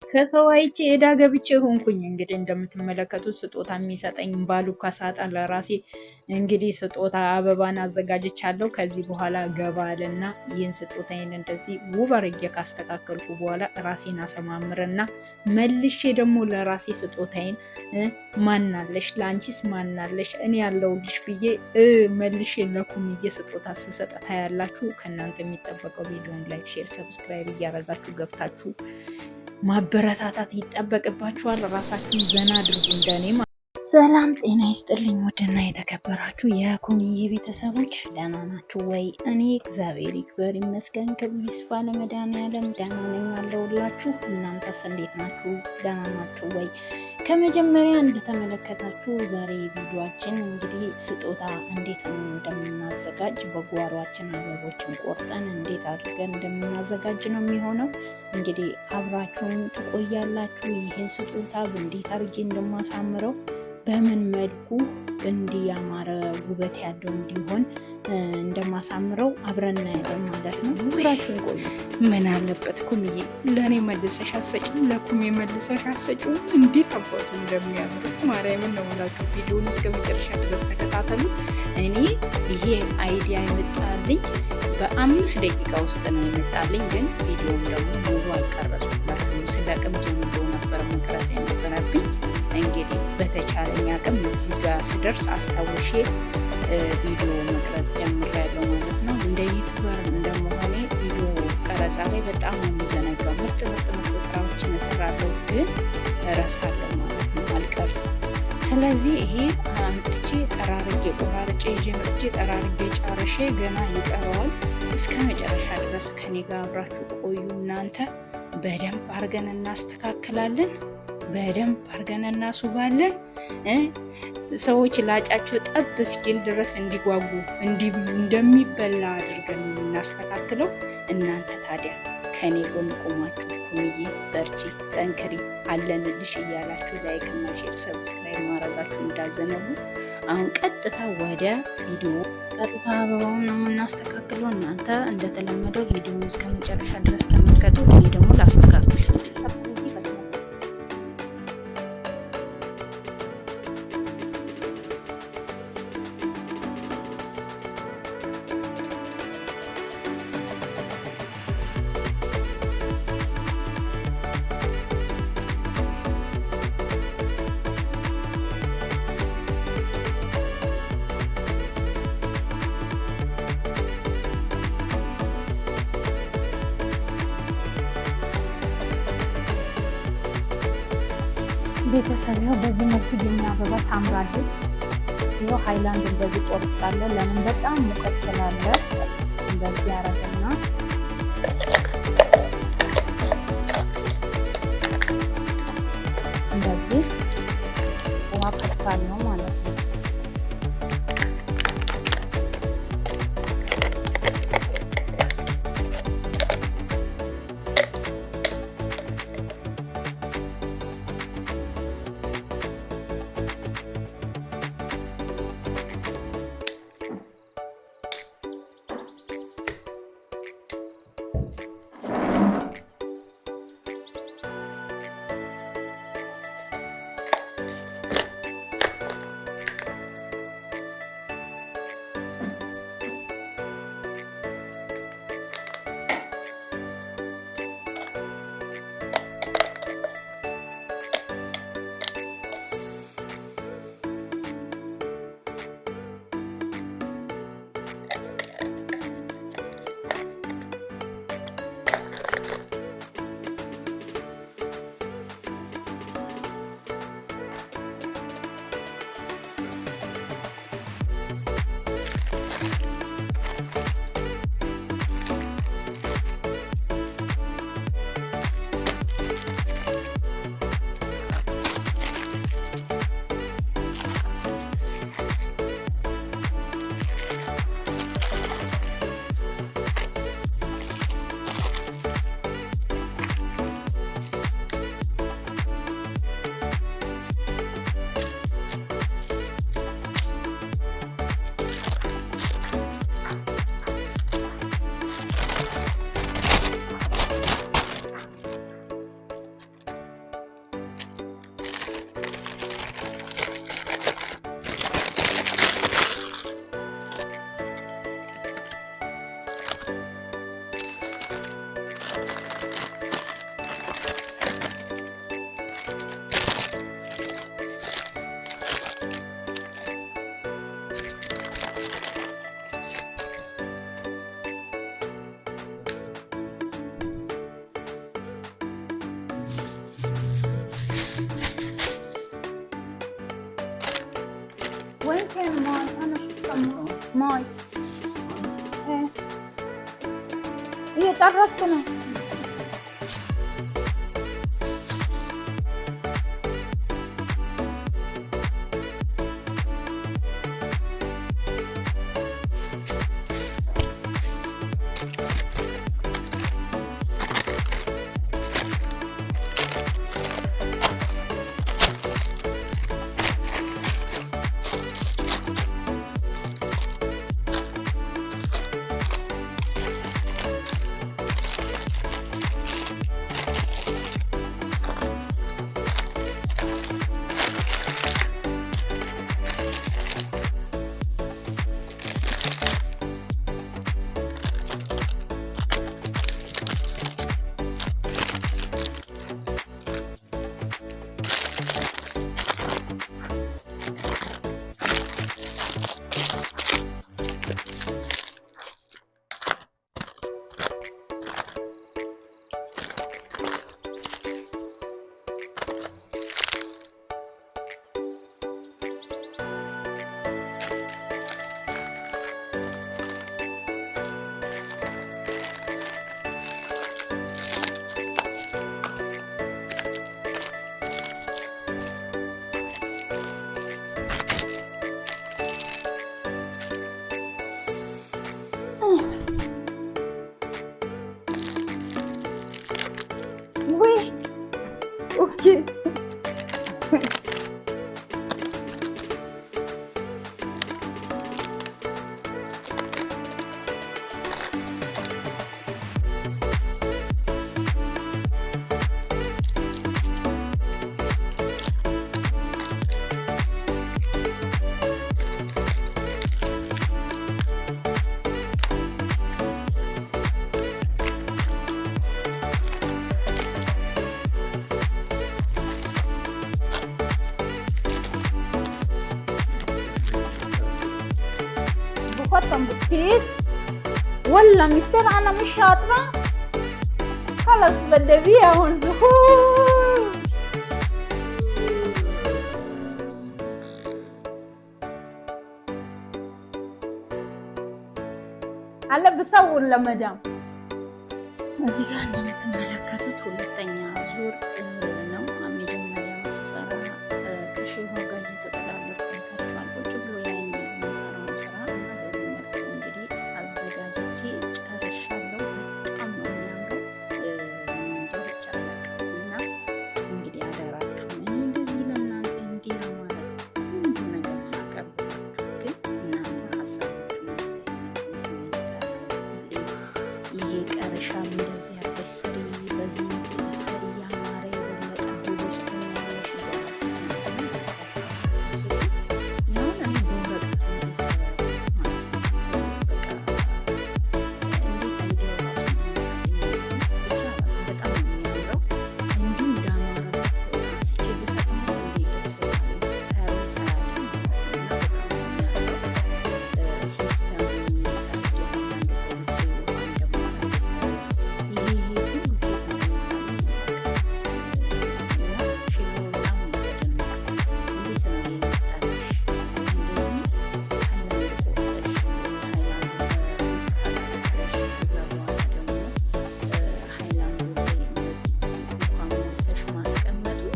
ከሰው አይቼ እዳ ገብቼ ሆንኩኝ። እንግዲህ እንደምትመለከቱት ስጦታ የሚሰጠኝ ባሉካ ሳጣ ለራሴ እንግዲህ ስጦታ አበባን አዘጋጅቻለሁ። ከዚህ በኋላ ገባልና ይህን ስጦታዬን እንደዚህ ውብ አድርጌ ካስተካከልኩ በኋላ ራሴን አሰማምርና መልሼ ደግሞ ለራሴ ስጦታዬን ማናለሽ ለአንቺስ ማናለሽ እኔ ያለሁልሽ ብዬ መልሼ ለኩምዬ ስጦታ ስሰጥ ታያላችሁ። ከእናንተ የሚጠበቀው ቪዲዮን ላይክ፣ ሼር፣ ሰብስክራይብ እያደረጋችሁ ገብታችሁ ማበረታታት ይጠበቅባችኋል። ራሳችሁን ዘና አድርጉ እንደኔ። ሰላም ጤና ይስጥልኝ ውድና የተከበራችሁ የኩምዬ ቤተሰቦች ደህና ናችሁ ወይ? እኔ እግዚአብሔር ይክበር ይመስገን ክብሩ ይስፋ ለመድኃኒዓለም ደህና ነኝ አለሁላችሁ። እናንተስ እንዴት ናችሁ? ደህና ናችሁ ወይ? ከመጀመሪያ እንደተመለከታችሁ ዛሬ ቪዲዮአችን እንግዲህ ስጦታ እንዴት እንደምናዘጋጅ በጓሯችን አበቦችን ቆርጠን እንዴት አድርገን እንደምናዘጋጅ ነው የሚሆነው። እንግዲህ አብራችሁን ትቆያላችሁ። ይህን ስጦታ እንዴት አድርጌ እንደማሳምረው በምን መልኩ እንዲያማረ ውበት ያለው እንዲሆን እንደማሳምረው አብረን እናያለን ማለት ነው። አብራችሁን ቆዩ። ምን አለበት ኩምዬ ለእኔ መልሰሽ አሰጪኝ፣ ለኩሜ መልሰሽ አሰጪው። እንዴት አባቱ እንደሚያምር ማርያምን ነው ብላችሁ ቪዲዮን እስከ መጨረሻ ድረስ ተከታተሉ። እኔ ይሄ አይዲያ የመጣልኝ በ5 ደቂቃ ውስጥ ነው የመጣልኝ፣ ግን ቪዲዮን ደግሞ ሙሉ አልቀረጽኩላችሁም። ስለቅም ጀምሮ ነበር መቅረጽ የነበረብኝ። እንግዲህ በተቻለኝ አቅም እዚህ ጋር ስደርስ አስታውሼ ቪዲዮ መቅረጽ ጀምሬያለሁ ማለት ነው። እንደ ዩቲዩበር እንደመሆኔ ቪዲዮ ቀረጻ ላይ በጣም ነው የሚዘነጋው። ምርጥ ስራዎችን እሰራለሁ፣ ግን እረሳለሁ ማለት ነው፣ አልቀርጽም። ስለዚህ ይሄ አንጥቼ ጠራርጌ ቆራርጬ ይዤ መጥቼ ጠራርጌ ጨርሼ ገና ይቀረዋል። እስከ መጨረሻ ድረስ ከኔ ጋር አብራችሁ ቆዩ። እናንተ በደንብ አድርገን እናስተካክላለን፣ በደንብ አድርገን እናስውባለን። ሰዎች ላጫቸው ጠብ እስኪል ድረስ እንዲጓጉ እንደሚበላ አድርገን እናስተካክለው። እናንተ ታዲያ ከኔ ጎን ቆማችሁ ኩምዬ በርቺ፣ ጠንክሪ፣ አለንልሽ እያላችሁ ላይክ እና ሼር ሰብስክራይብ ማድረጋችሁ እንዳዘነጉ። አሁን ቀጥታ ወደ ቪዲዮ ቀጥታ አበባውን ነው የምናስተካክለው። እናንተ እንደተለመደው ቪዲዮውን እስከ መጨረሻ ድረስ ተመልከቱ። እኔ ደግሞ ላስተካክል። ቤተሰብ ነው በዚህ መልኩ የኛ አበባ ታምራለች። ይሄው ሃይላንድ እንደዚህ ቆርጣለሁ። ለምን በጣም ሙቀት ስላለ እንደዚህ አረጋና እንደዚህ ውሃ ከፍታለሁ ማለት ነው። ማይ እየጨረስኩ ነው። Okay. بخطم بالكيس ولا مستر انا مش شاطره خلص بدي بيها هون زهور هلا بصور لمدام እዚህ ጋር እንደምትመለከቱት ሁለተኛ ዙር ነው። መጀመሪያው ስሰራ ከሼሁ ጋር እየተጠላለፍኩ ታችኋል። ቁጭ ብሎ ያየኛል የምሰራውን ስራ እና በዚህ መልኩ እንግዲህ አዘጋጅቼ ጨርሻለሁ። በጣም ነው የሚያምረው። ብቻ አላውቅም እና እንግዲህ አደራችሁ እኔ እንደዚህ ለእናንተ እንዲህ ማለት ቆንጆ ነገር ሳቀርብላችሁ ግን እናንተ ሀሳባችሁ ይሄ ቀረሻ እንደዚህ ያለች ስሪ በዚህ ስሪ ያማረ የበለጠ ውስጡ ያለሽ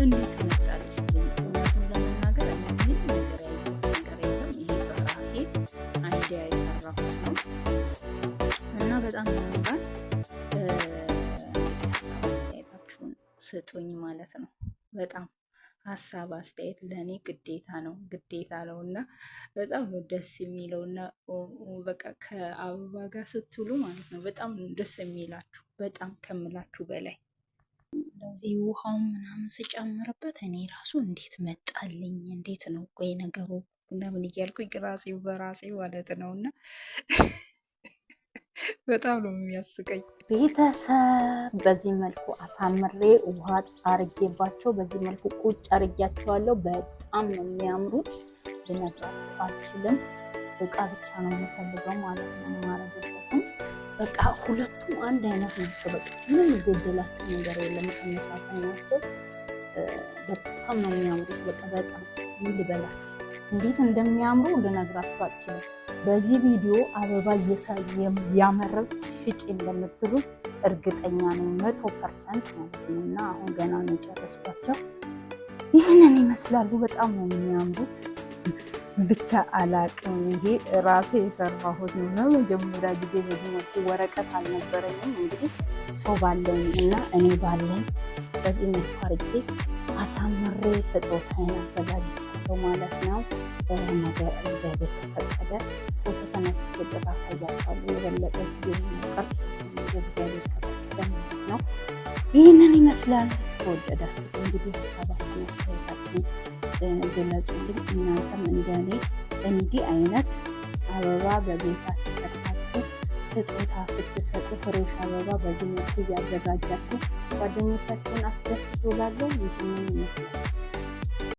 እንዴት መጣልሽ? እውነቱን ለመናገር ምንም ነገር ያየሁት ነገር የለም። ይሄ በራሴ አይዲያ የሰራሁት ነው እና በጣም ያምራል። ሀሳብ አስተያየታችሁን ስጡኝ ማለት ነው። በጣም ሀሳብ አስተያየት ለእኔ ግዴታ ነው እና በጣም ደስ የሚለውና በቃ ከአበባ ጋር ስትውሉ ማለት ነው በጣም ደስ የሚላችሁ በጣም ከምላችሁ በላይ እንደዚህ ውሃው ምናምን ስጨምርበት እኔ ራሱ እንዴት መጣልኝ እንዴት ነው ቆይ ነገሩ ለምን እያልኩኝ ራሴው በራሴ ማለት ነው እና በጣም ነው የሚያስቀኝ። ቤተሰብ በዚህ መልኩ አሳምሬ ውሃ አርጌባቸው በዚህ መልኩ ቁጭ አርጌያቸዋለሁ። በጣም ነው የሚያምሩት። ልነግራችሁ አልችልም። እቃ ብቻ ነው የምፈልገው ማለት ነው ማረግበትም በቃ ሁለቱም አንድ አይነት ናቸው። በቃ ምንም የጎደላቸው ነገር የለም። ተመሳሳይ ናቸው። በጣም ነው የሚያምሩት። በቃ በጣም ምን ልበላችሁ እንዴት እንደሚያምሩ ልነግራችሁ አልችልም። በዚህ ቪዲዮ አበባ ያመረት ሽጭ እንደምትሉ እርግጠኛ ነኝ 100% ማለት ነው። እና አሁን ገና ነው የጨረስኳቸው። ይህንን ይመስላሉ። በጣም ነው የሚያምሩት። ብቻ አላቅም። ይሄ ራሴ የሰራሁት ነው። ለመጀመሪያ ጊዜ በዚህ መልኩ ወረቀት አልነበረኝም። እንግዲህ ሰው ባለኝ እና እኔ ባለኝ በዚህ መልኩ አድርጌ አሳምሬ ስጦታዬን አዘጋጅቻለሁ ማለት ነው። ነገ እግዚአብሔር ከፈቀደ ፎቶ ተነስቼበት አሳያችኋለሁ። የበለጠ ቀርጽ እግዚአብሔር ከፈቀደ ማለት ነው። ይህንን ይመስላል። ከወደዳችሁት እንግዲህ ሀሳባችሁን አስተያየታችሁን ግለጹልኝ። እናንተም እንደኔ እንዲህ አይነት አበባ በቤታችሁ ከታችሁ ስጦታ ስትሰጡ ፍሬሽ አበባ በዚህ መልኩ እያዘጋጃችሁ ጓደኞቻችሁን አስደስቱ እላለሁ። ይህንን ይመስላል።